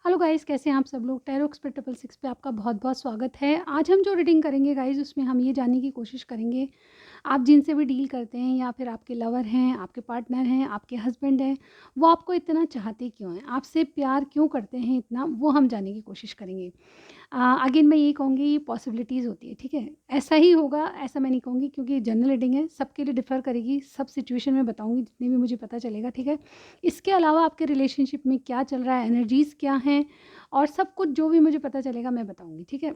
Hello guys, कैसे हैं आप सब लोग। टैरो एक्सपर्ट 666 पे आपका बहुत बहुत स्वागत है। आज हम जो रीडिंग करेंगे गाइस, उसमें हम ये जानने की कोशिश करेंगे आप जिनसे भी डील करते हैं या फिर आपके लवर हैं, आपके पार्टनर हैं, आपके हस्बैंड हैं, वो आपको इतना चाहते क्यों हैं, आपसे प्यार क्यों करते हैं इतना, वो हम जानने की कोशिश करेंगे। अगेन मैं यही कहूँगी, ये पॉसिबिलिटीज़ होती है, ठीक है। ऐसा ही होगा ऐसा मैं नहीं कहूँगी, क्योंकि जनरल रीडिंग है, सबके लिए डिफ़र करेगी, सब सिचुएशन में बताऊँगी जितने भी मुझे पता चलेगा, ठीक है। इसके अलावा आपके रिलेशनशिप में क्या चल रहा है, एनर्जीज़ क्या हैं, और सब कुछ जो भी मुझे पता चलेगा मैं बताऊँगी, ठीक है।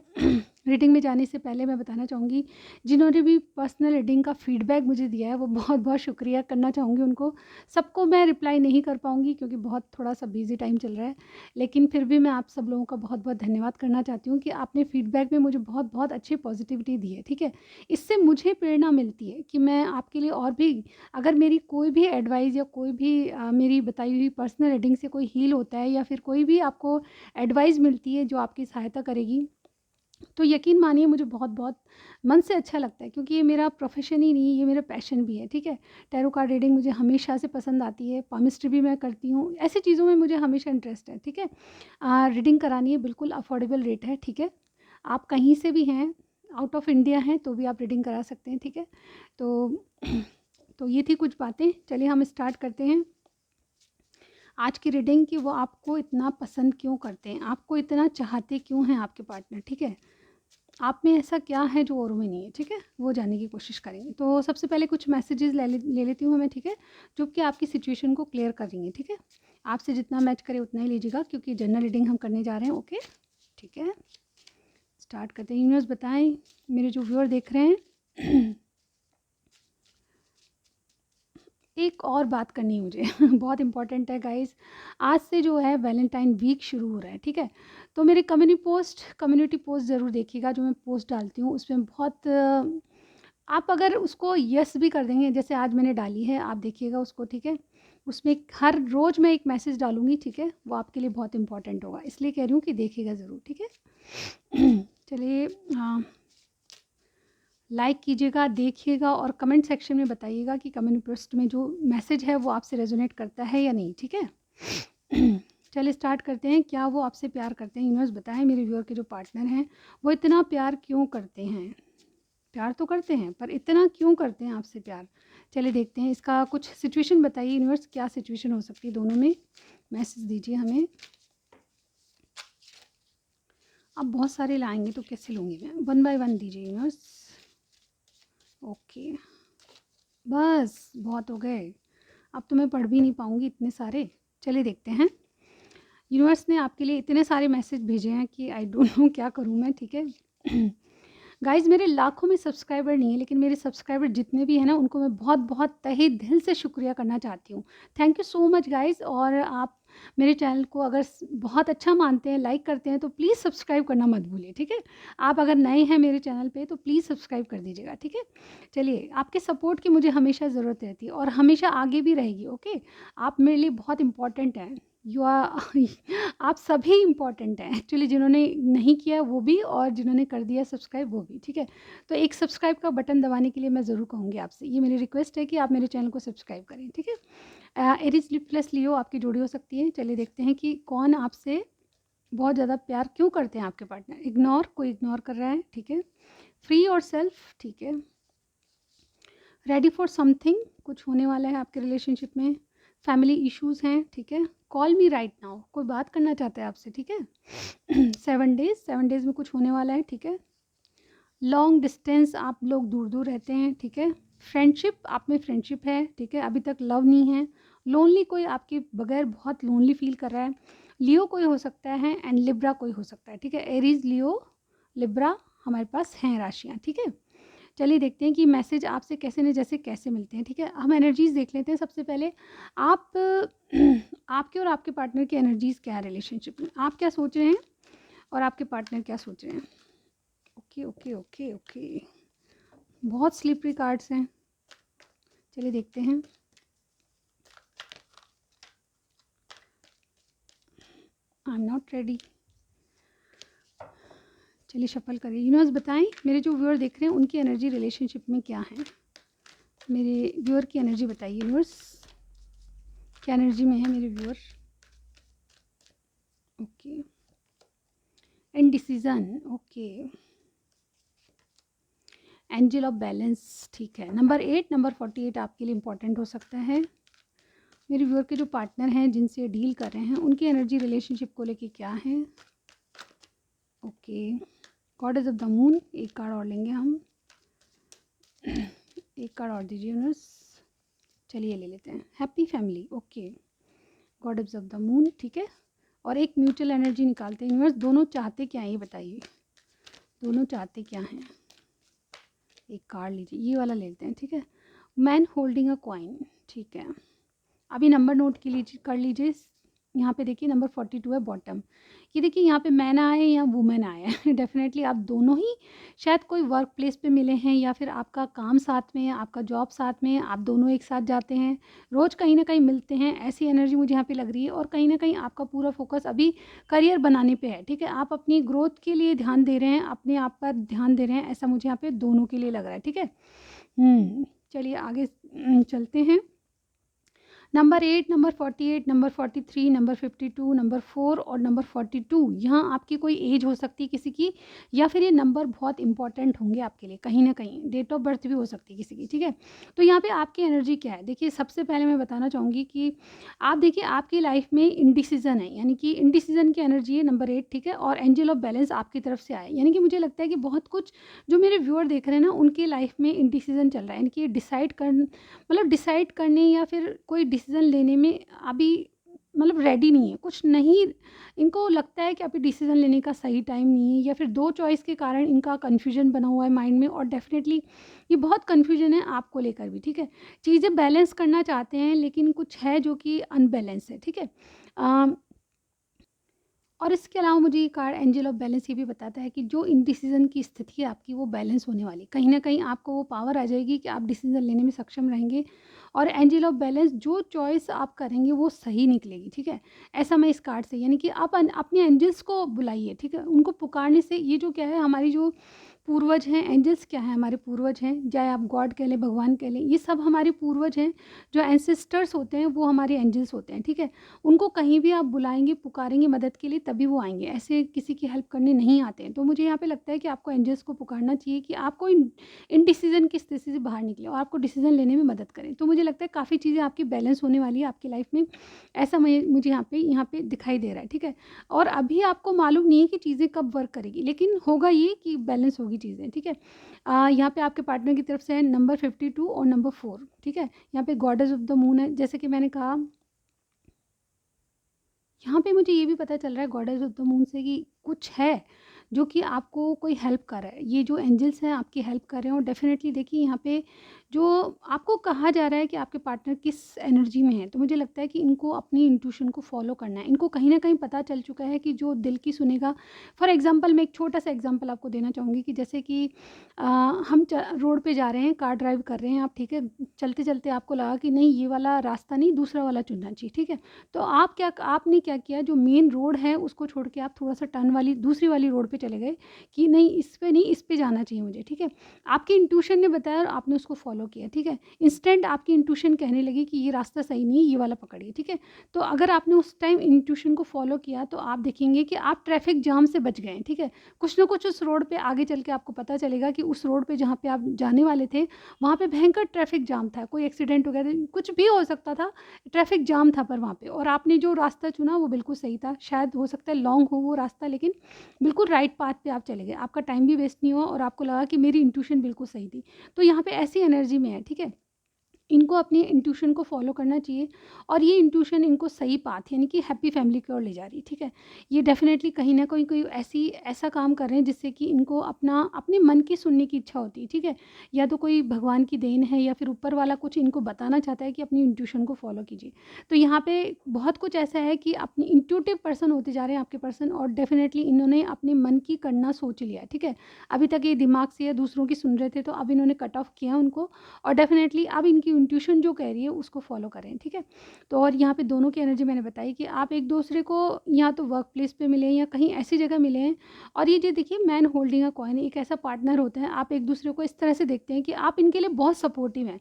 रीडिंग में जाने से पहले मैं बताना चाहूँगी, जिन्होंने भी पर्सनल रीडिंग का फीडबैक मुझे दिया है वो बहुत बहुत शुक्रिया करना चाहूँगी उनको। सबको मैं रिप्लाई नहीं कर पाऊँगी क्योंकि बहुत थोड़ा-सा बिज़ी टाइम चल रहा है। लेकिन फिर भी मैं आप सब लोगों का बहुत-बहुत धन्यवाद करना चाहती हूँ कि आपने फीडबैक में मुझे बहुत-बहुत अच्छी पॉजिटिविटी दी है, ठीक है। इससे मुझे प्रेरणा मिलती है कि मैं आपके लिए और भी, अगर मेरी कोई भी एडवाइस या कोई भी मेरी बताई हुई पर्सनल रीडिंग से कोई हील होता है या फिर कोई भी आपको एडवाइस मिलती है जो आपकी सहायता करेगी, तो यकीन मानिए मुझे बहुत-बहुत मन से अच्छा लगता है, क्योंकि ये मेरा प्रोफ़ेशन ही नहीं, ये मेरा पैशन भी है, ठीक है। टैरो कार्ड रीडिंग मुझे हमेशा से पसंद आती है, पामिस्ट्री भी मैं करती हूँ, ऐसी चीज़ों में मुझे हमेशा इंटरेस्ट है, ठीक है। रीडिंग करानी है, बिल्कुल अफ़ोर्डेबल रेट है, ठीक है। आप कहीं से भी हैं, आउट ऑफ़ इंडिया हैं, तो भी आप रीडिंग करा सकते हैं, ठीक है। तो तो ये थी कुछ बातें, चलिए हम स्टार्ट करते हैं आज की रीडिंग कि वो आपको इतना पसंद क्यों करते हैं, आपको इतना चाहते क्यों हैं आपके पार्टनर, ठीक है। आप में ऐसा क्या है जो औरों में नहीं है, ठीक है? वो जानने की कोशिश करेंगे। तो सबसे पहले कुछ मैसेजेस ले लेती हूँ मैं, ठीक है? जो कि आपकी सिचुएशन को क्लियर करेंगे, ठीक है? आपसे जितना मैच करे उतना ही लीजिएगा, क्योंकि जनरल रीडिंग हम करने जा रहे हैं, ओके? ठीक है, स्टार्ट करते हैं। यूनिवर्स बताएं, मेरे जो व्यूअर देख रहे हैं एक और बात करनी है मुझे बहुत इंपॉर्टेंट है गाइस। आज से जो है वैलेंटाइन वीक शुरू हो रहा है, ठीक है। तो मेरे कम्युनिटी पोस्ट ज़रूर देखिएगा, जो मैं पोस्ट डालती हूँ उसमें बहुत आप अगर उसको यस भी कर देंगे, जैसे आज मैंने डाली है, आप देखिएगा उसको, ठीक है। उसमें हर रोज़ मैं एक मैसेज डालूंगी, ठीक है। वो आपके लिए बहुत इंपॉर्टेंट होगा, इसलिए कह रही हूँ कि देखिएगा ज़रूर, ठीक है। चलिए, हाँ, लाइक कीजिएगा, देखिएगा और कमेंट सेक्शन में बताइएगा कि कमेंट पोस्ट में जो मैसेज है वो आपसे रेजोनेट करता है या नहीं, ठीक है। चलिए स्टार्ट करते हैं। क्या वो आपसे प्यार करते हैं? यूनिवर्स बताएं, मेरे व्यूअर के जो पार्टनर हैं वो इतना प्यार क्यों करते हैं। प्यार तो करते हैं, पर इतना क्यों करते हैं आपसे प्यार। चलिए देखते हैं, इसका कुछ सिचुएशन बताइए यूनिवर्स, क्या सिचुएशन हो सकती है दोनों में, मैसेज दीजिए हमें। अब बहुत सारे लाएंगे तो कैसे लूँगी मैं, वन बाय वन दीजिए यूनिवर्स। ओके, बस बहुत हो गए, अब तो मैं पढ़ भी नहीं पाऊँगी इतने सारे। चलिए देखते हैं, यूनिवर्स ने आपके लिए इतने सारे मैसेज भेजे हैं कि आई डोंट नो क्या करूँ मैं, ठीक है। गाइज़, मेरे लाखों में सब्सक्राइबर नहीं है, लेकिन मेरे सब्सक्राइबर जितने भी हैं ना, उनको मैं बहुत बहुत तहे दिल से शुक्रिया करना चाहती हूँ। Thank you so much guys. और आप मेरे चैनल को अगर बहुत अच्छा मानते हैं, लाइक करते हैं, तो प्लीज़ सब्सक्राइब करना मत भूलिए, ठीक है। आप अगर नए हैं मेरे चैनल पे तो प्लीज़ सब्सक्राइब कर दीजिएगा, ठीक है। चलिए, आपके सपोर्ट की मुझे हमेशा ज़रूरत रहती है और हमेशा आगे भी रहेगी, ओके। आप मेरे लिए बहुत इंपॉर्टेंट हैं, यू आर आप सभी इम्पॉर्टेंट हैं एक्चुअली, जिन्होंने नहीं किया वो भी और जिन्होंने कर दिया सब्सक्राइब वो भी, ठीक है। तो एक सब्सक्राइब का बटन दबाने के लिए मैं ज़रूर कहूँगी आपसे, ये मेरी रिक्वेस्ट है कि आप मेरे चैनल को सब्सक्राइब करें, ठीक है। एरीज प्लस लियो आपकी जोड़ी हो सकती है। चलिए देखते हैं कि कौन आपसे बहुत ज़्यादा प्यार क्यों करते हैं आपके पार्टनर। इग्नोर, कोई इग्नोर कर रहा है, ठीक है। फ्री और सेल्फ, ठीक है। रेडी फॉर समथिंग, कुछ होने वाला है आपके रिलेशनशिप में। फैमिली इश्यूज़ हैं, ठीक है। कॉल मी राइट नाउ, कोई बात करना चाहता है आपसे, ठीक है। 7 डेज़ में कुछ होने वाला है, ठीक है। लॉन्ग डिस्टेंस, आप लोग दूर दूर रहते हैं, ठीक है। फ्रेंडशिप, आप में फ्रेंडशिप है, ठीक है। अभी तक लव नहीं है। लोनली, कोई आपके बगैर बहुत लोनली फील कर रहा है। लियो कोई हो सकता है एंड लिब्रा कोई हो सकता है, ठीक है। एरीज, लियो, लिब्रा हमारे पास हैं राशियाँ, ठीक है। चलिए देखते हैं कि मैसेज आपसे कैसे न जैसे कैसे मिलते हैं, ठीक है। हम एनर्जीज़ देख लेते हैं सबसे पहले। आप आपके और आपके पार्टनर की एनर्जीज़ क्या है रिलेशनशिप में, आप क्या सोच रहे हैं और आपके पार्टनर क्या सोच रहे हैं। ओके ओके ओके ओके, बहुत स्लिपरी कार्ड्स हैं। चलिए देखते हैं। I am not ready. चलिए शफल करिए। यूनिवर्स बताएं, मेरे जो व्यूअर देख रहे हैं उनकी एनर्जी रिलेशनशिप में क्या है। मेरे व्यूअर की एनर्जी बताइए यूनिवर्स, क्या एनर्जी में है मेरे viewer. Okay, indecision, okay. Angel of balance, ठीक है। नंबर 8, नंबर 48 आपके लिए इंपॉर्टेंट हो सकता है। मेरे व्यूअर के जो पार्टनर हैं जिनसे डील कर रहे हैं उनकी एनर्जी रिलेशनशिप को लेके क्या है। Okay, goddess of the moon, एक कार्ड और लेंगे हम। एक कार्ड और दीजिए यूनिवर्स। चलिए ले लेते हैं, happy family, okay. Goddess of the moon, ठीक है। और एक म्यूचुअल एनर्जी निकालते हैं यूनिवर्स। दोनों चाहते क्या हैं ये बताइए, दोनों चाहते क्या हैं। एक कार्ड लीजिए, ये वाला लेते हैं, ठीक है। मैन होल्डिंग अ कॉइन, ठीक है। अभी नंबर नोट कर लीजिए। यहाँ पे देखिए नंबर 42 है बॉटम। ये देखिए यहाँ पे मैन आए या वुमेन आए हैं। डेफिनेटली आप दोनों ही शायद कोई वर्क प्लेस पे मिले हैं, या फिर आपका काम साथ में है, आपका जॉब साथ में है, आप दोनों एक साथ जाते हैं, रोज़ कहीं ना कहीं मिलते हैं, ऐसी एनर्जी मुझे यहाँ पे लग रही है। और कहीं ना कहीं आपका पूरा फोकस अभी करियर बनाने पे है, ठीक है। आप अपनी ग्रोथ के लिए ध्यान दे रहे हैं, अपने आप पर ध्यान दे रहे हैं, ऐसा मुझे यहाँ पे दोनों के लिए लग रहा है, ठीक है। चलिए आगे चलते हैं। Number 8, number 48, number 43, number 52, number 4 और नंबर 42। यहाँ आपकी कोई एज हो सकती है किसी की, या फिर ये नंबर बहुत इंपॉर्टेंट होंगे आपके लिए, कहीं ना कहीं डेट ऑफ बर्थ भी हो सकती है किसी की, ठीक है। तो यहाँ पे आपकी एनर्जी क्या है, देखिए सबसे पहले मैं बताना चाहूँगी कि आप देखिए आपकी लाइफ में इनडिसीजन है, यानी कि इनडिसीजन की एनर्जी है नंबर 8, ठीक है। और एंजल ऑफ बैलेंस आपकी तरफ से आए, यानी कि मुझे लगता है कि बहुत कुछ जो मेरे व्यूअर देख रहे हैं ना उनकी लाइफ में इनडिसीजन चल रहा है, यानी कि डिसाइड करने या फिर कोई डिसीज़न लेने में अभी रेडी नहीं है, कुछ नहीं, इनको लगता है कि अभी डिसीज़न लेने का सही टाइम नहीं है, या फिर 2 चॉइस के कारण इनका कन्फ्यूजन बना हुआ है माइंड में। और डेफिनेटली ये बहुत कन्फ्यूजन है आपको लेकर भी, ठीक है। चीज़ें बैलेंस करना चाहते हैं लेकिन कुछ है जो कि अनबैलेंस है, ठीक है। और इसके अलावा मुझे ये कार्ड एंजल ऑफ बैलेंस ये भी बताता है कि जो इनडिसीजन की स्थिति है आपकी वो बैलेंस होने वाली, कहीं ना कहीं आपको वो पावर आ जाएगी कि आप डिसीजन लेने में सक्षम रहेंगे। और एंजल ऑफ बैलेंस, जो चॉइस आप करेंगे वो सही निकलेगी, ठीक है। ऐसा मैं इस कार्ड से, यानी कि आप अपने एंजल्स को बुलाइए, ठीक है। उनको पुकारने से ये जो क्या है, हमारी जो पूर्वज हैं, एंजल्स क्या है, हमारे पूर्वज हैं, चाहे आप गॉड कह लें, भगवान कह लें, ये सब हमारे पूर्वज हैं। जो एंसेस्टर्स होते हैं वो हमारे एंजल्स होते हैं, ठीक है। उनको कहीं भी आप बुलाएंगे, पुकारेंगे मदद के लिए, तभी वो आएंगे, ऐसे किसी की हेल्प करने नहीं आते हैं। तो मुझे यहाँ पे लगता है कि आपको एंजल्स को पुकारना चाहिए कि आपको इन डिसीजन की स्थिति से बाहर निकले और आपको डिसीजन लेने में मदद करें। तो मुझे लगता है काफ़ी चीज़ें आपकी बैलेंस होने वाली है आपकी लाइफ में, ऐसा मुझे यहाँ पे दिखाई दे रहा है, ठीक है। और अभी आपको मालूम नहीं है कि चीज़ें कब वर्क करेगी, लेकिन होगा ये कि बैलेंस होगी चीज़ें, ठीक है। यहाँ पे आपके पार्टनर की तरफ से है नंबर 52 और नंबर 4, ठीक है। यहाँ पे गॉडेस ऑफ द मून है, जैसे कि मैंने कहा। यहाँ पे मुझे ये भी पता चल रहा है गॉडेस ऑफ द मून से कि कुछ है जो कि आपको कोई हेल्प कर रहा है। ये जो एंजल्स हैं आपकी हेल्प कर रहे हैं। और डेफिनेटली देखिए यहाँ पे जो आपको कहा जा रहा है कि आपके पार्टनर किस एनर्जी में है, तो मुझे लगता है कि इनको अपनी इंट्यूशन को फॉलो करना है। इनको कहीं ना कहीं पता चल चुका है कि जो दिल की सुनेगा। फॉर एग्जांपल मैं एक छोटा सा एग्जांपल आपको देना चाहूँगी कि जैसे कि हम रोड पे जा रहे हैं, कार ड्राइव कर रहे हैं आप, ठीक है। चलते चलते आपको लगा कि नहीं ये वाला रास्ता नहीं, दूसरा वाला चुनना चाहिए, ठीक है। तो आपने क्या किया, जो मेन रोड है उसको छोड़ के आप थोड़ा सा टर्न वाली दूसरी वाली रोड पे चले गए कि नहीं इस पे नहीं, इस पे जाना चाहिए मुझे, ठीक है। आपकी इंट्यूशन ने बताया और आपने उसको फॉलो किया, ठीक है। इंस्टेंट आपकी इंट्यूशन कहने लगी कि ये रास्ता सही नहीं है, ये वाला पकड़िए, ठीक है। तो अगर आपने उस टाइम इंट्यूशन को फॉलो किया तो आप देखेंगे कि आप ट्रैफिक जाम से बच गए, ठीक है। कुछ ना कुछ उस रोड पे आगे चल के आपको पता चलेगा कि उस रोड पे जहाँ पे आप जाने वाले थे वहाँ पे भयंकर ट्रैफिक जाम था, कोई एक्सीडेंट वगैरह कुछ भी हो सकता था, ट्रैफिक जाम था पर वहाँ पे। और आपने जो रास्ता चुना वो बिल्कुल सही था, शायद हो सकता है लॉन्ग हो वो रास्ता, लेकिन बिल्कुल राइट पाथ पे आप चले गए, आपका टाइम भी वेस्ट नहीं हुआ और आपको लगा कि मेरी इंट्यूशन बिल्कुल सही थी। तो यहाँ पे ऐसी एनर्जी में है, ठीक है। इनको अपनी इंट्यूशन को फॉलो करना चाहिए और ये इंट्यूशन इनको सही पाथ यानी कि हैप्पी फैमिली की ओर ले जा रही है, ठीक है। ये डेफिनेटली कहीं ना कहीं कोई ऐसा काम कर रहे हैं जिससे कि इनको अपने मन की सुनने की इच्छा होती है, ठीक है। या तो कोई भगवान की देन है या फिर ऊपर वाला कुछ इनको बताना चाहता है कि अपनी इंट्यूशन को फॉलो कीजिए। तो यहाँ पे बहुत कुछ ऐसा है कि अपनी इंट्यूटिव पर्सन होते जा रहे हैं आपके पर्सन, और डेफिनेटली इन्होंने अपने मन की करना सोच लिया है, ठीक है। अभी तक ये दिमाग से या दूसरों की सुन रहे थे, तो अब इन्होंने कट ऑफ किया उनको, और डेफिनेटली अब इनकी इंट्यूशन जो कह रही है उसको फॉलो करें, ठीक है। तो और यहाँ पे दोनों की एनर्जी मैंने बताई कि आप एक दूसरे को या तो वर्क प्लेस पे मिले या कहीं ऐसी जगह मिले हैं। और ये जो देखिए मैन होल्डिंग अ कॉइन एक ऐसा पार्टनर होता है, आप एक दूसरे को इस तरह से देखते हैं कि आप इनके लिए बहुत सपोर्टिव हैं।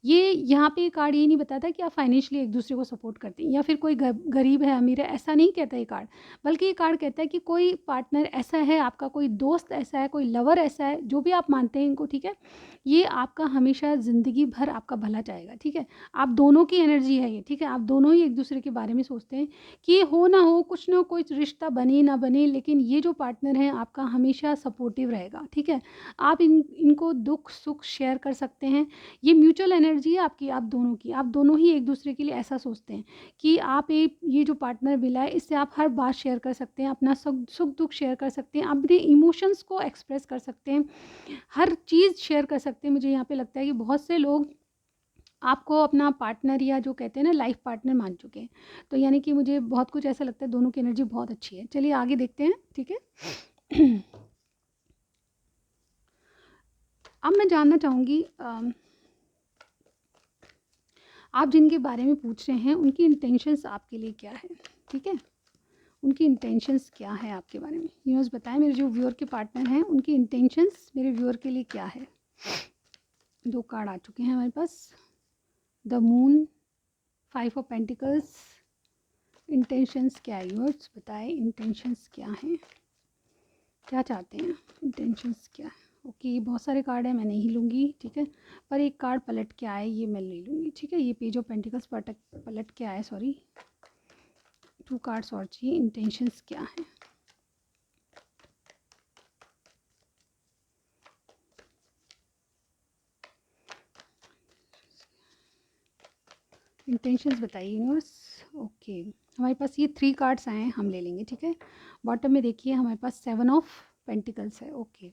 ये यहाँ पे कार्ड ये नहीं बताता कि आप फाइनेंशियली एक दूसरे को सपोर्ट करते हैं या फिर कोई गरीब है अमीर है, ऐसा नहीं कहता ये कार्ड। बल्कि ये कार्ड कहता है कि कोई पार्टनर ऐसा है आपका, कोई दोस्त ऐसा है, कोई लवर ऐसा है, जो भी आप मानते हैं इनको, ठीक है, ये आपका हमेशा ज़िंदगी भर आपका भला चाहेगा, ठीक है। आप दोनों की एनर्जी है ये, ठीक है। आप दोनों ही एक दूसरे के बारे में सोचते हैं कि हो ना हो, कुछ ना कुछ रिश्ता बने ना बने, लेकिन ये जो पार्टनर है आपका हमेशा सपोर्टिव रहेगा, ठीक है। आप इनको दुख सुख शेयर कर सकते हैं। ये म्यूचुअल एनर्जी है आपकी, आप दोनों की। आप दोनों ही एक दूसरे के लिए ऐसा सोचते हैं कि आप ये जो पार्टनर मिला है इससे आप हर बात शेयर कर सकते हैं, अपना सुख दुख शेयर कर सकते हैं, अपने इमोशंस को एक्सप्रेस कर सकते हैं, हर चीज़ शेयर कर सकते हैं। मुझे यहाँ पे लगता है कि बहुत से लोग आपको अपना पार्टनर या जो कहते हैं ना लाइफ पार्टनर मान चुके हैं। तो यानी कि मुझे बहुत कुछ ऐसा लगता है, दोनों की एनर्जी बहुत अच्छी है। चलिए आगे देखते हैं, ठीक है। अब मैं जानना चाहूँगी, आप जिनके बारे में पूछ रहे हैं उनकी इंटेंशंस आपके लिए क्या है, ठीक है। उनकी इंटेंशंस क्या है आपके बारे में, यूनिवर्स बताएं। मेरे जो व्यूअर के पार्टनर हैं उनकी इंटेंशंस मेरे व्यूअर के लिए क्या है। 2 कार्ड आ चुके हैं हमारे पास, the moon, 5 of pentacles. Intentions क्या है यूनिवर्स बताएं, इंटेंशंस क्या हैं, क्या चाहते हैं, इंटेंशंस क्या है। ओके, बहुत सारे कार्ड हैं, मैं नहीं लूँगी, ठीक है। पर एक कार्ड पलट के आए, ये मैं ले लूँगी, ठीक है। ये पेज ऑफ पेंटिकल्स पलट के आए, सॉरी। 2 कार्ड्स और चाहिए, इंटेंशंस क्या है। इंटेंशंस बताइए यूनिवर्स। ओके, हमारे पास ये 3 कार्ड्स आए हैं, हम ले लेंगे, ठीक है। बॉटम में देखिए हमारे पास 7 ऑफ पेंटिकल्स है। ओके,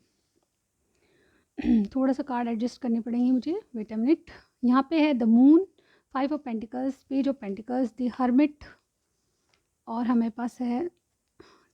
थोड़ा सा कार्ड एडजस्ट करने पड़ेंगे मुझे, वेट अ मिनट। यहाँ पे है the moon, 5 of pentacles, page of pentacles, the hermit, और हमारे पास है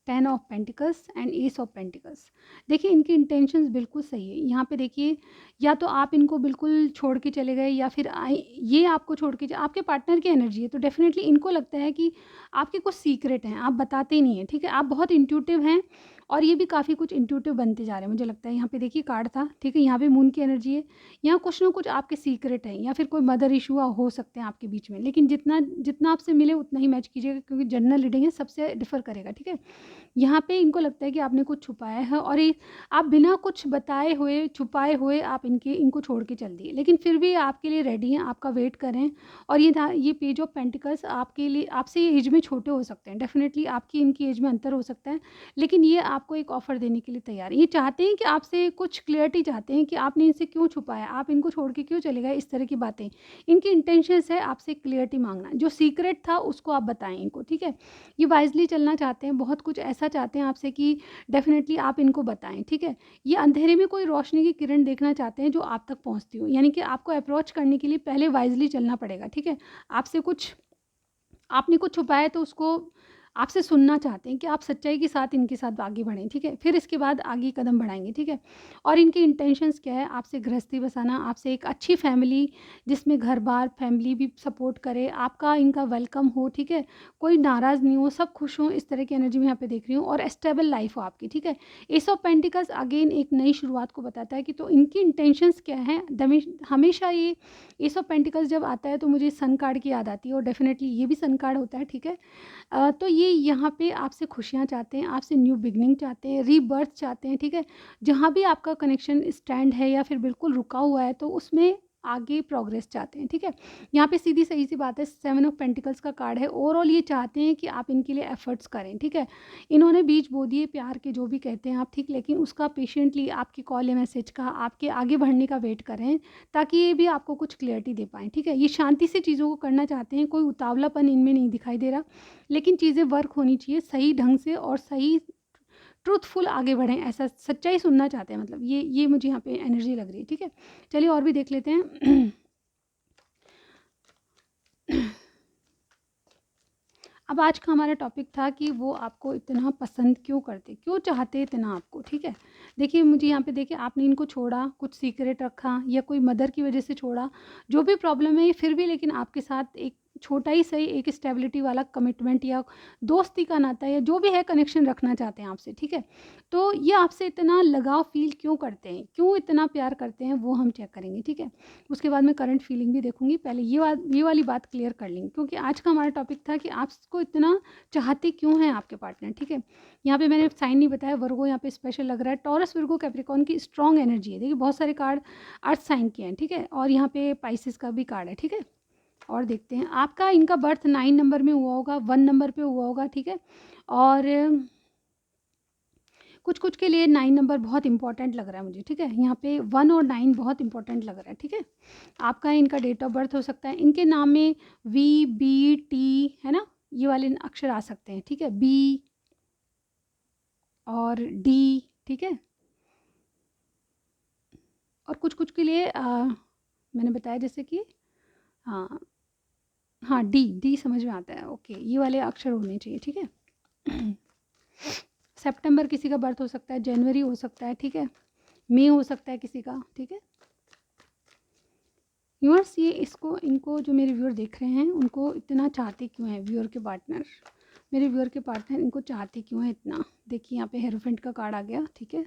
10 of pentacles and S of pentacles. देखिए इनकी इंटेंशंस बिल्कुल सही है। यहाँ पे देखिए, या तो आप इनको बिल्कुल छोड़ के चले गए या फिर ये आपको छोड़ के, आपके पार्टनर की एनर्जी है तो डेफिनेटली इनको लगता है कि आपके कुछ सीक्रेट हैं, आप बताते ही नहीं हैं, ठीक है। आप बहुत इंट्यूटिव हैं और ये भी काफ़ी कुछ इंट्यूटिव बनते जा रहे हैं मुझे लगता है। यहाँ पे देखिए कार्ड था, ठीक है। यहाँ पे मून की एनर्जी है, यहाँ कुछ ना कुछ आपके सीक्रेट हैं या फिर कोई मदर इशू हो सकते हैं आपके बीच में, लेकिन जितना जितना आपसे मिले उतना ही मैच कीजिएगा, क्योंकि जनरल रीडिंग है, सबसे डिफर करेगा, ठीक है। यहाँ पे इनको लगता है कि आपने कुछ छुपाया है और ये आप बिना कुछ बताए हुए, छुपाए हुए आप इनको छोड़ के चल दिए, लेकिन फिर भी आपके लिए रेडी हैं, आपका वेट करें। और ये पेज ऑफ पेंटिकल्स आपके लिए, आपसे ये एज में छोटे हो सकते हैं, डेफिनेटली आपकी इनकी एज में अंतर हो सकता है, लेकिन ये आपको एक ऑफ़र देने के लिए तैयार है। ये चाहते हैं कि आपसे कुछ क्लियरिटी चाहते हैं कि आपने इनसे क्यों छुपाया, आप इनको छोड़ के क्यों चले गए, इस तरह की बातें इनकी इंटेंशंस है, आपसे क्लियरिटी मांगना, जो सीक्रेट था उसको आप बताएं इनको, ठीक है। ये वाइजली चलना चाहते हैं, बहुत कुछ ऐसा चाहते हैं आपसे कि डेफिनेटली आप इनको बताएं, ठीक है। ये अंधेरे में कोई रोशनी की किरण देखना चाहते हैं जो आप तक पहुंचती हो, यानी कि आपको अप्रोच करने के लिए पहले वाइजली चलना पड़ेगा, ठीक है। आपसे कुछ, आपने कुछ छुपाया है तो उसको आपसे सुनना चाहते हैं कि आप सच्चाई के साथ इनके साथ आगे बढ़ें, ठीक है। फिर इसके बाद आगे कदम बढ़ाएंगे, ठीक है। और इनकी इंटेंशंस क्या है, आपसे गृहस्थी बसाना, आपसे एक अच्छी फैमिली जिसमें घर बार फैमिली भी सपोर्ट करे, आपका इनका वेलकम हो, ठीक है। कोई नाराज़ नहीं हो, सब खुश हों, इस तरह की एनर्जी मैं यहाँ पे देख रही हूँ, और स्टेबल लाइफ हो आपकी, ठीक है। एस ऑफ पेंटिकल्स अगेन एक नई शुरुआत को बताता है कि तो इनकी इंटेंशंस क्या है। हमेशा ये एस ऑफ पेंटिकल्स जब आता है तो मुझे सन कार्ड की याद आती है, और डेफिनेटली ये भी सन कार्ड होता है, ठीक है। तो ये यहाँ पे आपसे खुशियाँ चाहते हैं, आपसे न्यू बिगनिंग चाहते हैं, रीबर्थ चाहते हैं, ठीक है। जहाँ भी आपका कनेक्शन स्टैंड है या फिर बिल्कुल रुका हुआ है तो उसमें आगे प्रोग्रेस चाहते हैं, ठीक है। यहाँ पे सीधी सही सी बात है, 7 ऑफ पेंटिकल्स का कार्ड है। ओवरऑल ये चाहते हैं कि आप इनके लिए एफर्ट्स करें, ठीक है। इन्होंने बीज बो दिए प्यार के, जो भी कहते हैं आप, ठीक, लेकिन उसका पेशेंटली आपकी कॉल या मैसेज का, आपके आगे बढ़ने का वेट करें, ताकि ये भी आपको कुछ क्लियरिटी दे पाएँ, ठीक है। ये शांति से चीज़ों को करना चाहते हैं, कोई उतावलापन इनमें नहीं दिखाई दे रहा, लेकिन चीज़ें वर्क होनी चाहिए सही ढंग से और सही ट्रूथफुल आगे बढ़ें, ऐसा सच्चाई सुनना चाहते हैं, मतलब ये मुझे यहाँ पे एनर्जी लग रही है, ठीक है। चलिए और भी देख लेते हैं। अब आज का हमारा टॉपिक था कि वो आपको इतना पसंद क्यों करते, क्यों चाहते इतना आपको, ठीक है। देखिए मुझे यहाँ पे देखिए, आपने इनको छोड़ा, कुछ सीक्रेट रखा या कोई मदर की वजह से छोड़ा, जो भी प्रॉब्लम है फिर भी, लेकिन आपके साथ एक छोटा ही सही एक स्टेबिलिटी वाला कमिटमेंट या दोस्ती का नाता या जो भी है कनेक्शन रखना चाहते हैं आपसे, ठीक है। तो ये आपसे इतना लगाव फील क्यों करते हैं, क्यों इतना प्यार करते हैं, वो हम चेक करेंगे, ठीक है। उसके बाद मैं करंट फीलिंग भी देखूंगी। पहले ये वाली बात क्लियर कर लेंगे, क्योंकि आज का हमारा टॉपिक था कि आपको इतना चाहते क्यों हैं आपके पार्टनर, ठीक है। यहाँ पे मैंने साइन नहीं बताया, वर्गो यहाँ पे स्पेशल लग रहा है। टॉरस, विर्गो, कैप्रिकॉर्न की स्ट्रॉन्ग एनर्जी है। देखिए बहुत सारे कार्ड अर्थ साइन के हैं, ठीक है, और यहाँ पे पाइसेस का भी कार्ड है, ठीक है। और देखते हैं आपका, इनका बर्थ 9 नंबर में हुआ होगा, 1 नंबर पे हुआ होगा, ठीक है। और कुछ कुछ के लिए 9 नंबर बहुत इंपॉर्टेंट लग रहा है मुझे, ठीक है। यहाँ पे 1 और 9 बहुत इंपॉर्टेंट लग रहा है, ठीक है। आपका इनका डेट ऑफ बर्थ हो सकता है, इनके नाम में वी, बी, टी, है ना, ये वाले अक्षर आ सकते हैं, ठीक है, बी और डी, ठीक है। और कुछ कुछ के लिए मैंने बताया जैसे कि हाँ हाँ, डी डी समझ में आता है, ओके, ये वाले अक्षर होने चाहिए, ठीक है। सितंबर किसी का बर्थ हो सकता है, जनवरी हो सकता है, ठीक है, मई हो सकता है किसी का, ठीक है। व्यूअर्स, ये इसको इनको जो मेरे व्यूअर देख रहे हैं उनको इतना चाहते क्यों हैं, व्यूअर के पार्टनर, मेरे व्यूअर के पार्टनर इनको चाहते क्यों हैं इतना। देखिए यहाँ पे हेरोफेंट का कार्ड आ गया, ठीक है।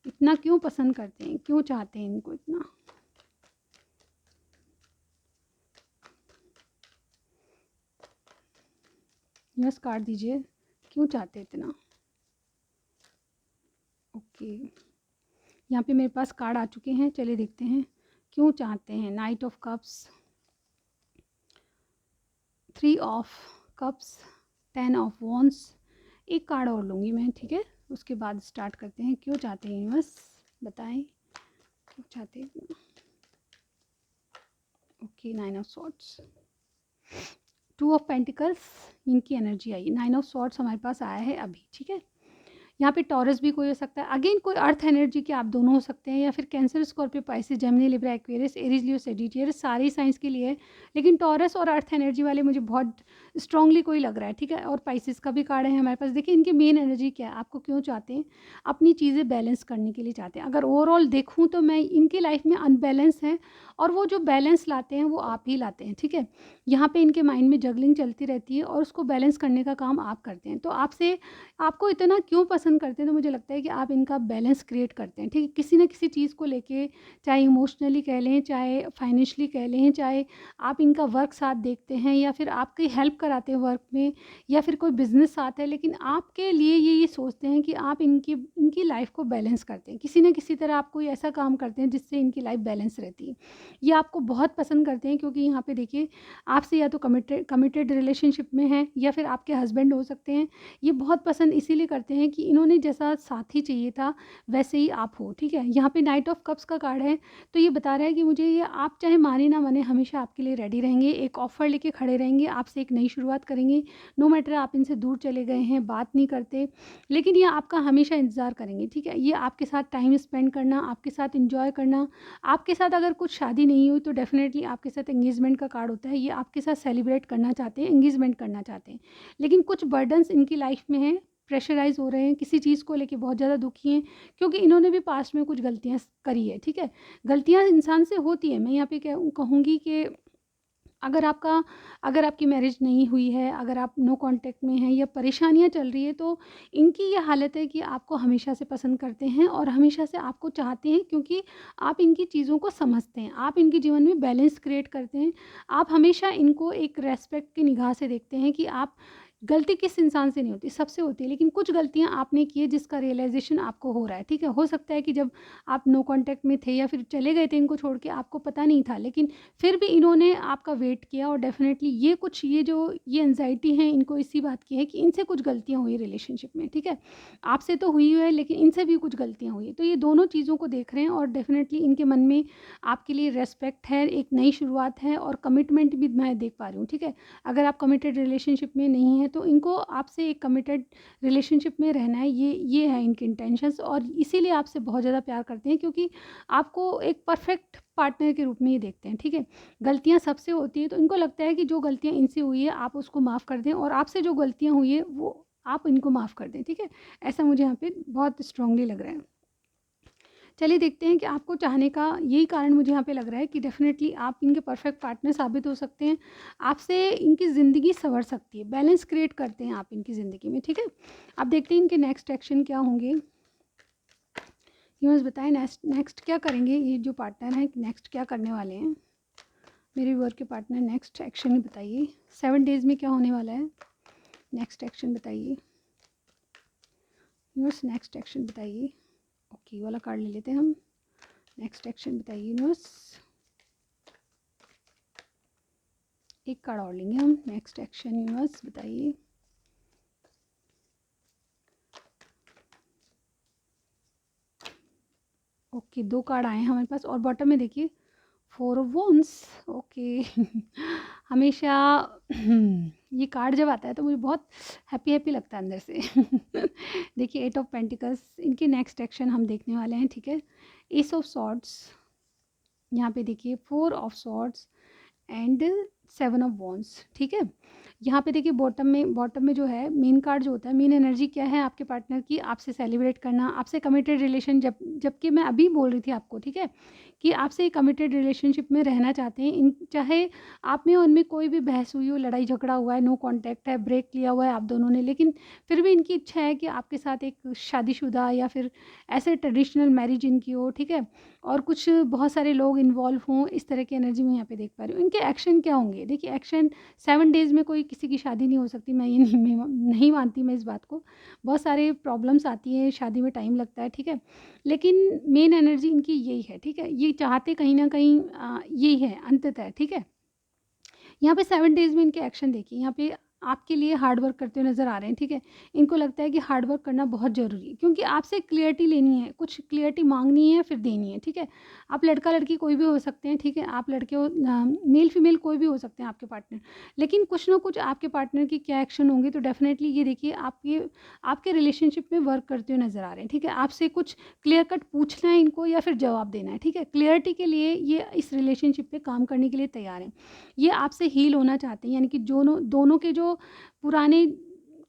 इतना क्यों पसंद करते हैं, क्यों चाहते हैं इनको इतना। यस कार्ड दीजिए, क्यों चाहते हैं इतना। ओके, यहाँ पे मेरे पास कार्ड आ चुके हैं, चलिए देखते हैं क्यों चाहते हैं। Night of cups, 3 of cups, 10 of wands. एक कार्ड और लूँगी मैं, ठीक है, उसके बाद स्टार्ट करते हैं। क्यों चाहते हैं यूनिवर्स, बताएं क्यों चाहते हैं। Okay, 9 of swords, 2 of pentacles, इनकी एनर्जी आई। 9 ऑफ सॉर्ड्स हमारे पास आया है अभी, ठीक है। यहाँ पे टॉरस भी कोई हो सकता है, अगेन कोई अर्थ एनर्जी के आप दोनों हो सकते हैं, या फिर cancer, Scorpio, Pisces, Gemini, Libra, Aquarius, Aries, Leo, Sagittarius, सारी साइंस के लिए। लेकिन टॉरस और अर्थ एनर्जी वाले मुझे बहुत स्ट्रांगली कोई लग रहा है, ठीक है। और पाइसिस का भी कार्ड है हमारे पास। देखिए इनकी मेन एनर्जी क्या है, आपको क्यों चाहते हैं, अपनी चीज़ें बैलेंस करने के लिए चाहते हैं। अगर ओवरऑल देखूँ तो मैं इनकी लाइफ में अनबैलेंस है, और वो जो बैलेंस लाते हैं वो आप ही लाते हैं, ठीक है। यहाँ पे इनके माइंड में जगलिंग चलती रहती है, और उसको बैलेंस करने का काम आप करते हैं। तो आपसे, आपको इतना क्यों पसंद करते हैं, तो मुझे लगता है कि आप इनका बैलेंस क्रिएट करते हैं, ठीक है। किसी न किसी चीज़ को लेके, चाहे इमोशनली कह लें, चाहे फाइनेंशियली कह लें, चाहे आप इनका वर्क साथ देखते हैं, या फिर आपकी हेल्प कराते हैं वर्क में, या फिर कोई बिजनेस साथ है, लेकिन आपके लिए ये सोचते हैं कि आप इनकी इनकी लाइफ को बैलेंस करते हैं। किसी न किसी तरह आप कोई ऐसा काम करते हैं जिससे इनकी लाइफ बैलेंस रहती है। ये आपको बहुत पसंद करते हैं, क्योंकि यहाँ पे देखिए आपसे या तो कमिटेड रिलेशनशिप में है, या फिर आपके हस्बैंड हो सकते हैं। ये बहुत पसंद इसीलिए करते हैं कि इन्होंने जैसा साथी चाहिए था वैसे ही आप हो, ठीक है। यहाँ पे नाइट ऑफ कप्स का कार्ड है, तो ये बता रहा है कि मुझे ये, आप चाहे माने ना माने, हमेशा आपके लिए रेडी रहेंगे, एक ऑफ़र लेके खड़े रहेंगे, आपसे एक नई शुरुआत करेंगे। नो मैटर आप इनसे दूर चले गए हैं, बात नहीं करते, लेकिन ये आपका हमेशा इंतज़ार करेंगे, ठीक है। ये आपके साथ टाइम स्पेंड करना, आपके साथ इंजॉय करना, आपके साथ अगर कुछ शादी नहीं हुई तो डेफिनेटली आपके साथ एंगेजमेंट का कार्ड होता है। ये आपके साथ सेलिब्रेट करना चाहते हैं, एंगेजमेंट करना चाहते हैं, लेकिन कुछ बर्डन्स इनकी लाइफ में हैं, प्रेशराइज़ हो रहे हैं, किसी चीज़ को लेके बहुत ज़्यादा दुखी हैं, क्योंकि इन्होंने भी पास्ट में कुछ गलतियाँ करी है, ठीक है। गलतियाँ इंसान से होती है। मैं यहाँ पे कहूँगी कि अगर आपकी मैरिज नहीं हुई है, अगर आप नो कांटेक्ट में हैं, या परेशानियाँ चल रही है, तो इनकी ये हालत है कि आपको हमेशा से पसंद करते हैं और हमेशा से आपको चाहते हैं, क्योंकि आप इनकी चीज़ों को समझते हैं, आप इनके जीवन में बैलेंस क्रिएट करते हैं। आप हमेशा इनको एक रेस्पेक्ट की निगाह से देखते हैं कि आप, गलती किस इंसान से नहीं होती, सबसे होती है, लेकिन कुछ गलतियाँ आपने की है जिसका रियलाइज़ेशन आपको हो रहा है, ठीक है। हो सकता है कि जब आप नो कांटेक्ट में थे या फिर चले गए थे इनको छोड़ के, आपको पता नहीं था, लेकिन फिर भी इन्होंने आपका वेट किया, और डेफ़िनेटली ये एंग्ज़ायटी है इनको इसी बात की है कि इनसे कुछ गलतियाँ हुई रिलेशनशिप में, ठीक है। आपसे तो हुई है, लेकिन इनसे भी कुछ गलतियाँ हुई हैं। तो ये दोनों चीज़ों को देख रहे हैं, और डेफ़िनेटली इनके मन में आपके लिए रिस्पेक्ट है, एक नई शुरुआत है, और कमिटमेंट भी मैं देख पा रही हूँ, ठीक है। अगर आप कमिटेड रिलेशनशिप में नहीं हैं, तो इनको आपसे एक कमिटेड रिलेशनशिप में रहना है, ये है इनके इंटेंशंस, और इसीलिए आपसे बहुत ज़्यादा प्यार करते हैं, क्योंकि आपको एक परफेक्ट पार्टनर के रूप में ही देखते हैं, ठीक है। गलतियाँ सबसे होती हैं, तो इनको लगता है कि जो गलतियाँ इनसे हुई है आप उसको माफ़ कर दें, और आपसे जो गलतियाँ हुई है वो आप इनको माफ़ कर दें, ठीक है। ऐसा मुझे यहाँ पे बहुत स्ट्रांगली लग रहा है। चलिए देखते हैं कि आपको चाहने का यही कारण मुझे यहाँ पे लग रहा है कि डेफ़िनेटली आप इनके परफेक्ट पार्टनर साबित हो सकते हैं। आपसे इनकी ज़िंदगी सँवर सकती है, बैलेंस क्रिएट करते हैं आप इनकी ज़िंदगी में, ठीक है? अब देखते हैं इनके नेक्स्ट एक्शन क्या होंगे। यूनिवर्स बताएं नेक्स्ट क्या करेंगे ये जो पार्टनर हैं, नेक्स्ट क्या करने वाले हैं मेरे व्यूअर के पार्टनर। नेक्स्ट एक्शन ही बताइए, 7 डेज़ में क्या होने वाला है। नेक्स्ट एक्शन बताइए यूनिवर्स, नेक्स्ट एक्शन बताइए। ओके, वाला कार्ड ले लेते हैं हम। नेक्स्ट एक्शन बताइए यूनिवर्स, एक कार्ड और लेंगे हम। नेक्स्ट एक्शन यूनिवर्स बताइए। ओके, 2 कार्ड आए हैं हमारे पास और बॉटम में देखिए 4 ऑफ वॉन्ड्स। ओके हमेशा ये कार्ड जब आता है तो मुझे बहुत हैप्पी हैप्पी लगता है अंदर से देखिए 8 ऑफ पेंटिकल्स, इनके नेक्स्ट एक्शन हम देखने वाले हैं, ठीक है। एस ऑफ सॉर्ड्स, यहाँ पे देखिए 4 of swords and 7 of wands, ठीक है। यहाँ पे देखिए बॉटम में जो है मेन कार्ड जो होता है, मेन एनर्जी क्या है आपके पार्टनर की, आपसे सेलिब्रेट करना, आपसे कमिटेड रिलेशन, जबकि मैं अभी बोल रही थी आपको, ठीक है, कि आपसे एक कमिटेड रिलेशनशिप में रहना चाहते हैं। इन चाहे आप में और उनमें कोई भी बहस हुई हो, लड़ाई झगड़ा हुआ है, नो कांटेक्ट है, ब्रेक लिया हुआ है आप दोनों ने, लेकिन फिर भी इनकी इच्छा है कि आपके साथ एक शादीशुदा या फिर ऐसे ट्रेडिशनल मैरिज इनकी हो, ठीक है, और कुछ बहुत सारे लोग इन्वॉल्व हों, इस तरह की एनर्जी मैं यहाँ पे देख पा रही हूँ। इनके एक्शन क्या होंगे, देखिए एक्शन 7 डेज़ में कोई किसी की शादी नहीं हो सकती, मैं ये नहीं मानती मैं इस बात को। बहुत सारे प्रॉब्लम्स आती हैं, शादी में टाइम लगता है, ठीक है, लेकिन मेन एनर्जी इनकी यही है, ठीक है। ये चाहते कहीं ना कहीं यही है अंततः, ठीक है। यहाँ पे 7 डेज़ में इनके एक्शन देखिए, यहाँ पे आपके लिए हार्ड वर्क करते हुए नज़र आ रहे हैं, ठीक है। इनको लगता है कि हार्ड वर्क करना बहुत ज़रूरी है, क्योंकि आपसे क्लियरिटी लेनी है, कुछ क्लियरिटी मांगनी है, फिर देनी है, ठीक है। आप लड़का लड़की कोई भी हो सकते हैं, ठीक है, आप लड़के हो, मेल फीमेल कोई भी हो सकते हैं आपके पार्टनर, लेकिन कुछ ना कुछ आपके पार्टनर की क्या एक्शन होंगे, तो डेफिनेटली ये देखिए आपके रिलेशनशिप में वर्क करते हुए नज़र आ रहे हैं, ठीक है। आपसे कुछ क्लियर कट पूछना है इनको या फिर जवाब देना है, ठीक है। क्लियरिटी के लिए ये इस रिलेशनशिप पे काम करने के लिए तैयार हैं। ये आपसे हील होना चाहते हैं, यानी कि दोनों के जो पुराने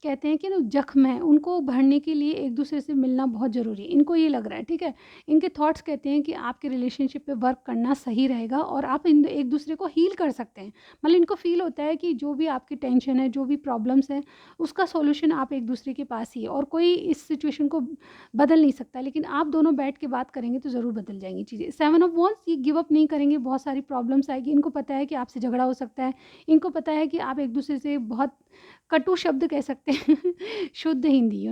कहते हैं कि ना जख्म है, उनको भरने के लिए एक दूसरे से मिलना बहुत ज़रूरी है, इनको ये लग रहा है, ठीक है। इनके थॉट्स कहते हैं कि आपके रिलेशनशिप पे वर्क करना सही रहेगा और आप एक दूसरे को हील कर सकते हैं। मतलब इनको फील होता है कि जो भी आपकी टेंशन है, जो भी प्रॉब्लम्स है, उसका सॉल्यूशन आप एक दूसरे के पास ही है और कोई इस सिचुएशन को बदल नहीं सकता, लेकिन आप दोनों बैठ के बात करेंगे तो ज़रूर बदल जाएंगी चीज़ें। 7 ऑफ वॉन्ड्स, ये गिव अप नहीं करेंगे, बहुत सारी प्रॉब्लम्स आएगी, इनको पता है कि आपसे झगड़ा हो सकता है, इनको पता है कि आप एक दूसरे से बहुत कटु शब्द कह सकते हैं शुद्ध हिंदी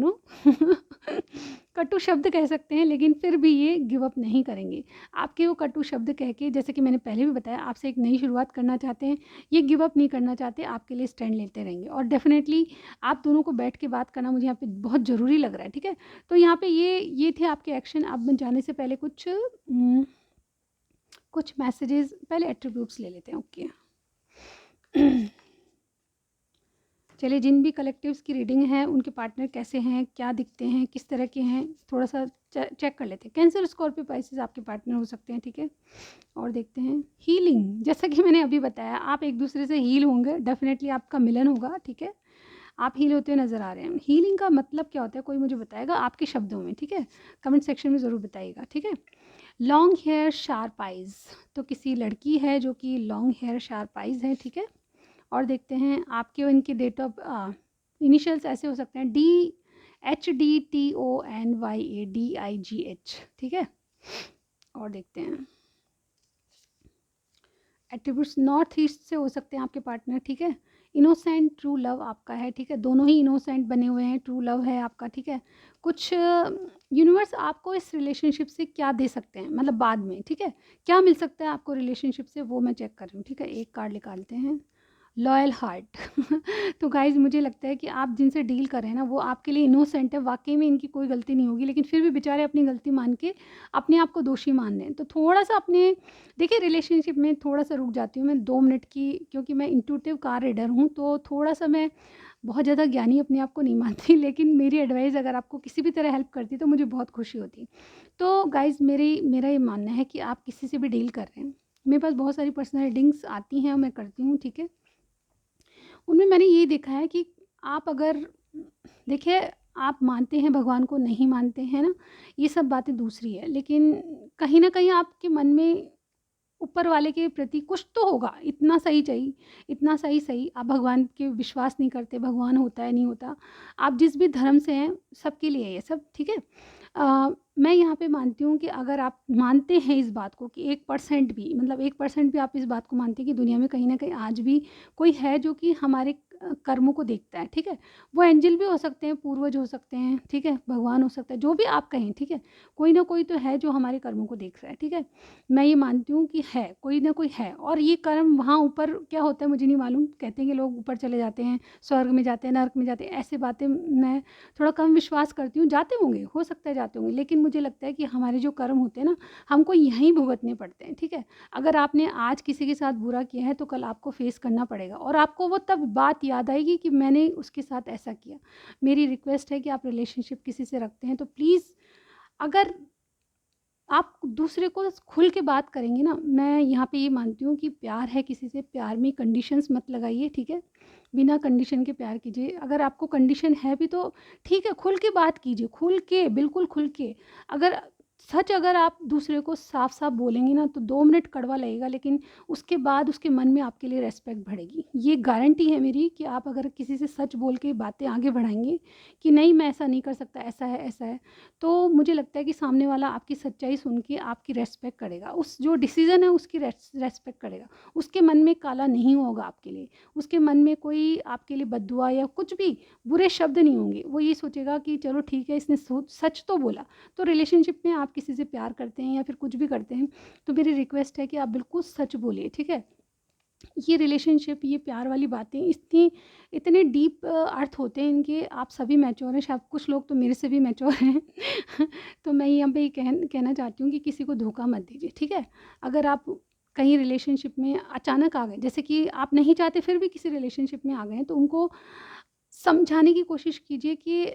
कटु शब्द कह सकते हैं, लेकिन फिर भी ये गिव अप नहीं करेंगे। आपके वो कटु शब्द कह के, जैसे कि मैंने पहले भी बताया, आपसे एक नई शुरुआत करना चाहते हैं, ये गिव अप नहीं करना चाहते, आपके लिए स्टैंड लेते रहेंगे और डेफिनेटली आप दोनों को बैठ के बात करना मुझे यहाँ पे बहुत ज़रूरी लग रहा है, ठीक है। तो यहाँ पे ये थे आपके एक्शन। अब जाने से पहले कुछ मैसेजेस, पहले एट्रीब्यूट्स ले लेते हैं। ओके चलिए, जिन भी कलेक्टिव्स की रीडिंग है उनके पार्टनर कैसे हैं, क्या दिखते हैं, किस तरह के हैं, थोड़ा सा चेक कर लेते हैं। कैंसर, स्कॉर्पियो, पाइसेस आपके पार्टनर हो सकते हैं, ठीक है। और देखते हैं हीलिंग, जैसा कि मैंने अभी बताया, आप एक दूसरे से हील होंगे, डेफिनेटली आपका मिलन होगा, ठीक है। आप हील होते हुए नज़र आ रहे हैं। हीलिंग का मतलब क्या होता है, कोई मुझे बताएगा आपके शब्दों में, ठीक है, कमेंट सेक्शन में ज़रूर बताइएगा, ठीक है। लॉन्ग हेयर शार्प आइज़, तो किसी लड़की है जो कि लॉन्ग हेयर शार्प आइज़ है, ठीक है। और देखते हैं आपके और इनके डेट ऑफ इनिशियल्स ऐसे हो सकते हैं DHDTONYADIGH, ठीक है। और देखते हैं एट्रीब्यूट्स, नॉर्थ ईस्ट से हो सकते हैं आपके पार्टनर, ठीक है। इनोसेंट, ट्रू लव आपका है, ठीक है, दोनों ही इनोसेंट बने हुए हैं, ट्रू लव है आपका, ठीक है। कुछ यूनिवर्स आपको इस रिलेशनशिप से क्या दे सकते हैं, मतलब बाद में, ठीक है, क्या मिल सकता है आपको रिलेशनशिप से, वो मैं चेक कर रही हूँ, ठीक है। एक कार्ड निकालते हैं, लॉयल हार्ट तो गाइज मुझे लगता है कि आप जिनसे डील कर रहे हैं ना, वो आपके लिए इनोसेंट है, वाकई में इनकी कोई गलती नहीं होगी, लेकिन फिर भी बेचारे अपनी गलती मान के अपने आप को दोषी मान रहे हैं। तो थोड़ा सा अपने, देखिए रिलेशनशिप में थोड़ा सा रुक जाती हूँ मैं 2 मिनट की, क्योंकि मैं इंट्यूटिव कार रीडर हूँ, तो थोड़ा सा मैं बहुत ज़्यादा ज्ञानी अपने आप को नहीं मानती, लेकिन मेरी एडवाइस अगर आपको किसी भी तरह हेल्प करती तो मुझे बहुत खुशी होती। तो गाइज मेरा ये मानना है कि आप किसी से भी डील कर रहे हैं, मेरे पास बहुत सारी पर्सनल रीडिंग्स आती हैं और मैं करती हूँ, ठीक है। उनमें मैंने ये देखा है कि आप अगर, देखिए आप मानते हैं भगवान को, नहीं मानते हैं ना, ये सब बातें दूसरी है। लेकिन कहीं न कहीं आपके मन में ऊपर वाले के प्रति कुछ तो होगा, इतना सही चाहिए, इतना सही आप भगवान के विश्वास नहीं करते, भगवान होता है, नहीं होता। आप जिस भी धर्म से हैं, सबके लिए है ये सब, ठीक है? मैं यहाँ पे मानती हूँ कि अगर आप मानते हैं इस बात को कि 1% भी, मतलब 1% भी आप इस बात को मानते हैं कि दुनिया में कहीं न कहीं आज भी कोई है जो कि हमारे कर्मों को देखता है, ठीक है? वो एंजल भी हो सकते हैं, पूर्वज हो सकते हैं, ठीक है? भगवान हो सकता है, जो भी आप कहें, ठीक है? कोई ना कोई तो है जो हमारे कर्मों को देख रहा है, ठीक है? मैं ये मानती हूँ कि है, कोई ना कोई है, और ये कर्म वहाँ ऊपर क्या होता है मुझे नहीं मालूम। कहते हैं कि लोग ऊपर चले जाते हैं, स्वर्ग में जाते हैं, नरक में जाते हैं, ऐसी बातें मैं थोड़ा कम विश्वास करती हूँ। जाते होंगे, हो सकता है जाते होंगे, लेकिन मुझे लगता है कि हमारे जो कर्म होते हैं ना, हमको यहीं भुगतने पड़ते हैं, ठीक है? अगर आपने आज किसी के साथ बुरा किया है तो कल आपको फेस करना पड़ेगा, और आपको वो तब बात याद आएगी कि मैंने उसके साथ ऐसा किया। मेरी रिक्वेस्ट है कि आप रिलेशनशिप किसी से रखते हैं तो प्लीज़, अगर आप दूसरे को खुल के बात करेंगे ना, मैं यहाँ पे ये मानती हूँ कि प्यार है किसी से, प्यार में कंडीशंस मत लगाइए, ठीक है? बिना कंडीशन के प्यार कीजिए। अगर आपको कंडीशन है भी तो ठीक है, खुल के बात कीजिए, खुल के, बिल्कुल खुल के। अगर सच, अगर आप दूसरे को साफ-साफ बोलेंगे ना तो 2 मिनट कड़वा लगेगा, लेकिन उसके बाद उसके मन में आपके लिए रिस्पेक्ट बढ़ेगी। ये गारंटी है मेरी कि आप अगर किसी से सच बोल के बातें आगे बढ़ाएँगे कि नहीं मैं ऐसा नहीं कर सकता, ऐसा है, तो मुझे लगता है कि सामने वाला आपकी सच्चाई सुन के आपकी रिस्पेक्ट करेगा। उस जो डिसीज़न है उसकी रिस्पेक्ट करेगा। उसके मन में काला नहीं होगा आपके लिए। उसके मन में कोई आपके लिए बद्दुआ या कुछ भी बुरे शब्द नहीं होंगे। वो ये सोचेगा कि चलो ठीक है, इसने सच तो बोला। तो रिलेशनशिप में आप किसी से प्यार करते हैं या फिर कुछ भी करते हैं, तो मेरी रिक्वेस्ट है कि आप बिल्कुल सच बोलिए, ठीक है? ये रिलेशनशिप, ये प्यार वाली बातें इतनी, इतने डीप अर्थ होते हैं इनके। आप सभी मैच्योर हैं, शायद कुछ लोग तो मेरे से भी मैच्योर हैं। तो मैं यहाँ पे ये कहना चाहती हूँ कि किसी को धोखा मत दीजिए, ठीक है? अगर आप कहीं रिलेशनशिप में अचानक आ गए, जैसे कि आप नहीं चाहते फिर भी किसी रिलेशनशिप में आ गए हैं, तो उनको समझाने की कोशिश कीजिए कि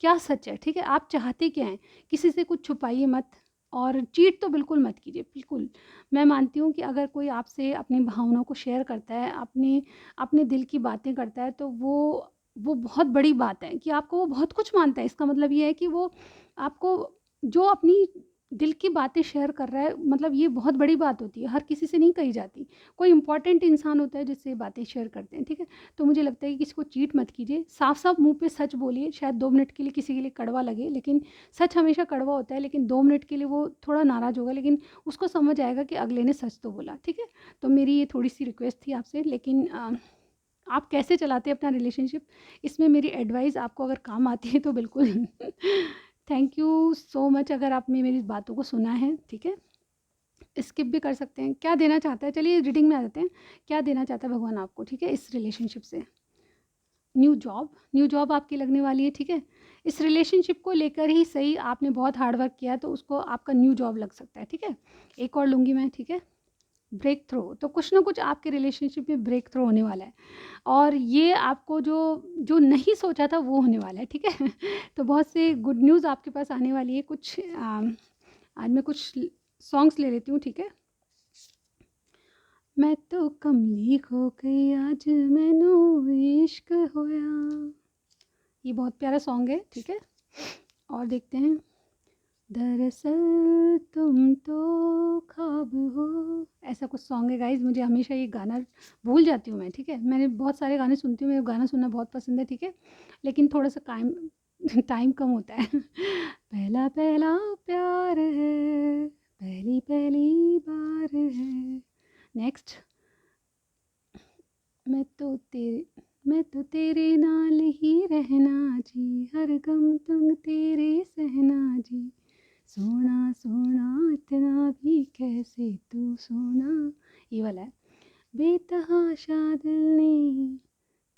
क्या सच है, ठीक है? आप चाहते क्या हैं? किसी से कुछ छुपाइए मत, और चीट तो बिल्कुल मत कीजिए, बिल्कुल। मैं मानती हूँ कि अगर कोई आपसे अपनी भावनाओं को शेयर करता है, अपने अपने दिल की बातें करता है, तो वो बहुत बड़ी बात है कि आपको वो बहुत कुछ मानता है। इसका मतलब ये है कि वो आपको जो अपनी दिल की बातें शेयर कर रहा है, मतलब ये बहुत बड़ी बात होती है, हर किसी से नहीं कही जाती। कोई इम्पोर्टेंट इंसान होता है जिससे बातें शेयर करते हैं, ठीक है? तो मुझे लगता है कि किसी को चीट मत कीजिए, साफ-साफ मुँह पे सच बोलिए। शायद 2 मिनट के लिए किसी के लिए कड़वा लगे, लेकिन सच हमेशा कड़वा होता है, लेकिन 2 मिनट के लिए वो थोड़ा नाराज़ होगा, लेकिन उसको समझ आएगा कि अगले ने सच तो बोला, ठीक है? तो मेरी ये थोड़ी-सी रिक्वेस्ट थी आपसे, लेकिन आप कैसे चलाते हैं अपना रिलेशनशिप, इसमें मेरी एडवाइस आपको अगर काम आती है तो बिल्कुल। थैंक यू सो मच, अगर आपने मेरी बातों को सुना है, ठीक है? स्किप भी कर सकते हैं। क्या देना चाहता है, चलिए रीडिंग में आ जाते हैं। क्या देना चाहता है भगवान आपको, ठीक है, इस रिलेशनशिप से? न्यू जॉब आपकी लगने वाली है, ठीक है? इस रिलेशनशिप को लेकर ही सही, आपने बहुत हार्ड वर्क किया तो उसको आपका न्यू जॉब लग सकता है, ठीक है? एक और लूँगी मैं, ठीक है? ब्रेक थ्रू, तो कुछ ना कुछ आपके रिलेशनशिप में ब्रेक थ्रू होने वाला है, और ये आपको जो जो नहीं सोचा था वो होने वाला है, ठीक है? तो बहुत से गुड न्यूज़ आपके पास आने वाली है। कुछ आज मैं कुछ सॉन्ग्स ले लेती हूँ, ठीक है? मैं तो कमली खो गई आज मैनू इश्क होया, ये बहुत प्यारा सॉन्ग है, ठीक है? और देखते हैं। दरअसल तुम तो ख्वाब हो, ऐसा कुछ सॉन्ग है गाइज़। मुझे हमेशा ये गाना भूल जाती हूँ मैं, ठीक है? मैंने बहुत सारे गाने सुनती हूँ, मुझे गाना सुनना बहुत पसंद है, ठीक है? लेकिन थोड़ा-सा टाइम टाइम कम होता है। पहला पहला प्यार है, पहली पहली बार है। नेक्स्ट। मैं तो तेरे नाल ही रहना जी, हर गम तुम तेरे सहना जी, सोना सोना इतना भी कैसे तू सोना, ये वाला है। बेतहाशा दिल ने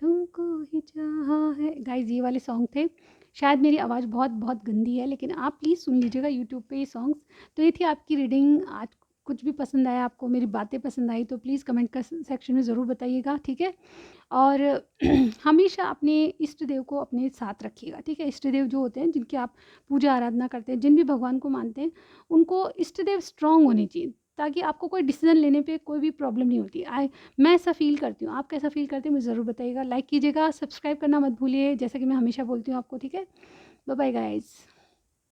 तुमको ही चाहा है। गाइज ये वाले सॉन्ग थे। शायद मेरी आवाज़ बहुत बहुत गंदी है, लेकिन आप प्लीज़ सुन लीजिएगा यूट्यूब पे ये सॉन्ग्स। तो ये थी आपकी रीडिंग आज। कुछ भी पसंद आया आपको, मेरी बातें पसंद आई, तो प्लीज़ कमेंट का सेक्शन में ज़रूर बताइएगा, ठीक है? और हमेशा अपने इष्ट देव को अपने साथ रखिएगा, ठीक है? इष्ट देव जो होते हैं, जिनकी आप पूजा आराधना करते हैं, जिन भी भगवान को मानते हैं, उनको इष्ट देव स्ट्रॉन्ग होने चाहिए। ताकि आपको कोई डिसीजन लेने पे कोई भी प्रॉब्लम नहीं होती। मैं ऐसा फ़ील करती हूँ, आप कैसा फ़ील करते हैं मुझे ज़रूर बताइएगा। लाइक कीजिएगा, सब्सक्राइब करना मत भूलिए, जैसा कि मैं हमेशा बोलती हूँ आपको, ठीक है? Bye bye guys.